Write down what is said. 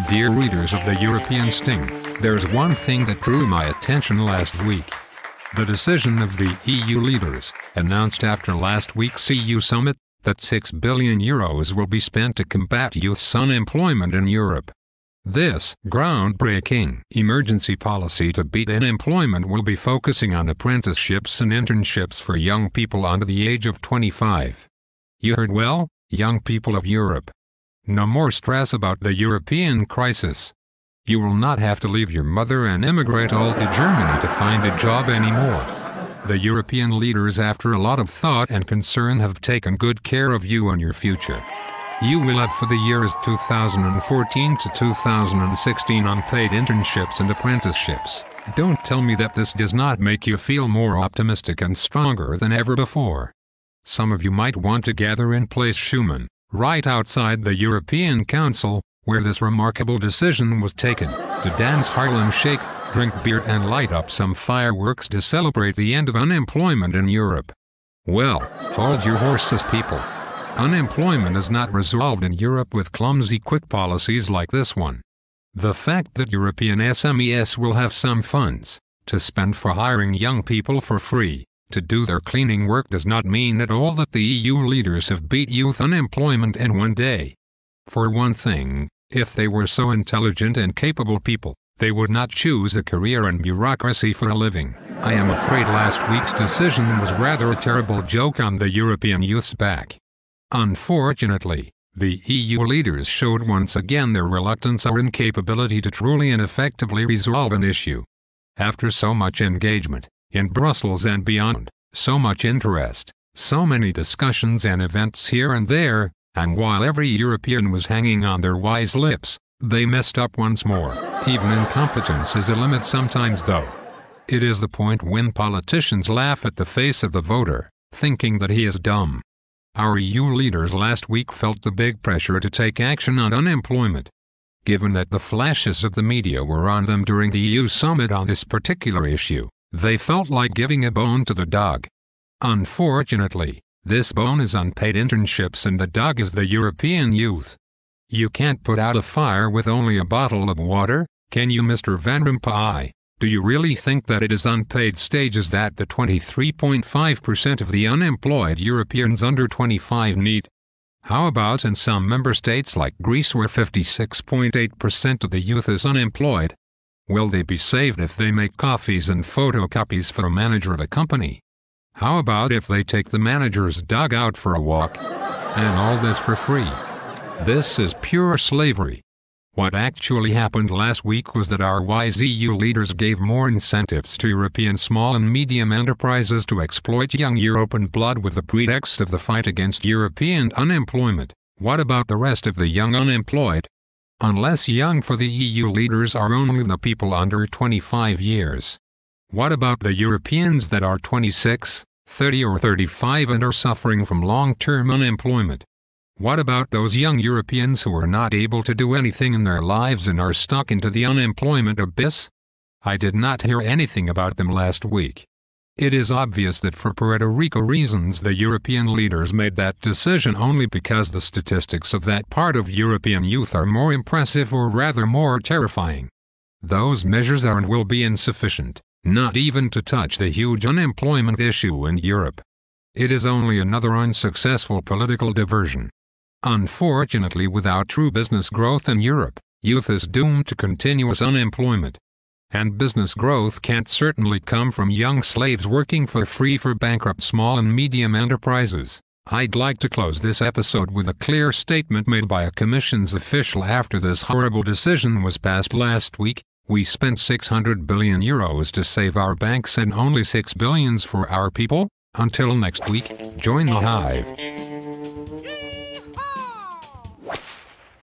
Dear readers of the European Sting, there's one thing that drew my attention last week. The decision of the EU leaders, announced after last week's EU summit, that €6 billion will be spent to combat youth's unemployment in Europe. This groundbreaking emergency policy to beat unemployment will be focusing on apprenticeships and internships for young people under the age of 25. You heard well, young people of Europe. No more stress about the European crisis. You will not have to leave your mother and immigrate all to Germany to find a job anymore. The European leaders, after a lot of thought and concern, have taken good care of you and your future. You will have for the years 2014 to 2016 unpaid internships and apprenticeships. Don't tell me that this does not make you feel more optimistic and stronger than ever before. Some of you might want to gather in Place Schumann, right outside the European Council, where this remarkable decision was taken, to dance Harlem Shake, drink beer and light up some fireworks to celebrate the end of unemployment in Europe. Well, hold your horses, people. Unemployment is not resolved in Europe with clumsy quick policies like this one. The fact that European SMEs will have some funds to spend for hiring young people for free to do their cleaning work does not mean at all that the EU leaders have beat youth unemployment in one day. For one thing, if they were so intelligent and capable people, they would not choose a career in bureaucracy for a living. I am afraid last week's decision was rather a terrible joke on the European youth's back. Unfortunately, the EU leaders showed once again their reluctance or incapability to truly and effectively resolve an issue. After so much engagement, in Brussels and beyond, so much interest, so many discussions and events here and there, and while every European was hanging on their wise lips, they messed up once more. Even incompetence is a limit sometimes, though. It is the point when politicians laugh at the face of the voter, thinking that he is dumb. Our EU leaders last week felt the big pressure to take action on unemployment. Given that the flashes of the media were on them during the EU summit on this particular issue, they felt like giving a bone to the dog. Unfortunately, this bone is unpaid internships and the dog is the European youth. You can't put out a fire with only a bottle of water, can you, Mr. Van Rompuy? Do you really think that it is unpaid stages that the 23.5% of the unemployed Europeans under 25 need? How about in some member states like Greece, where 56.8% of the youth is unemployed? Will they be saved if they make coffees and photocopies for a manager at a company? How about if they take the manager's dog out for a walk? And all this for free. This is pure slavery. What actually happened last week was that our wise EU leaders gave more incentives to European small and medium enterprises to exploit young European blood with the pretext of the fight against European unemployment. What about the rest of the young unemployed? Unless young for the EU leaders are only the people under 25 years. What about the Europeans that are 26, 30 or 35 and are suffering from long-term unemployment? What about those young Europeans who are not able to do anything in their lives and are stuck into the unemployment abyss? I did not hear anything about them last week. It is obvious that for Puerto Rico reasons the European leaders made that decision only because the statistics of that part of European youth are more impressive, or rather more terrifying. Those measures are and will be insufficient, not even to touch the huge unemployment issue in Europe. It is only another unsuccessful political diversion. Unfortunately, without true business growth in Europe, youth is doomed to continuous unemployment. And business growth can't certainly come from young slaves working for free for bankrupt small and medium enterprises. I'd like to close this episode with a clear statement made by a Commission's official after this horrible decision was passed last week. We spent €600 billion to save our banks and only €6 billion for our people. Until next week, join the hive.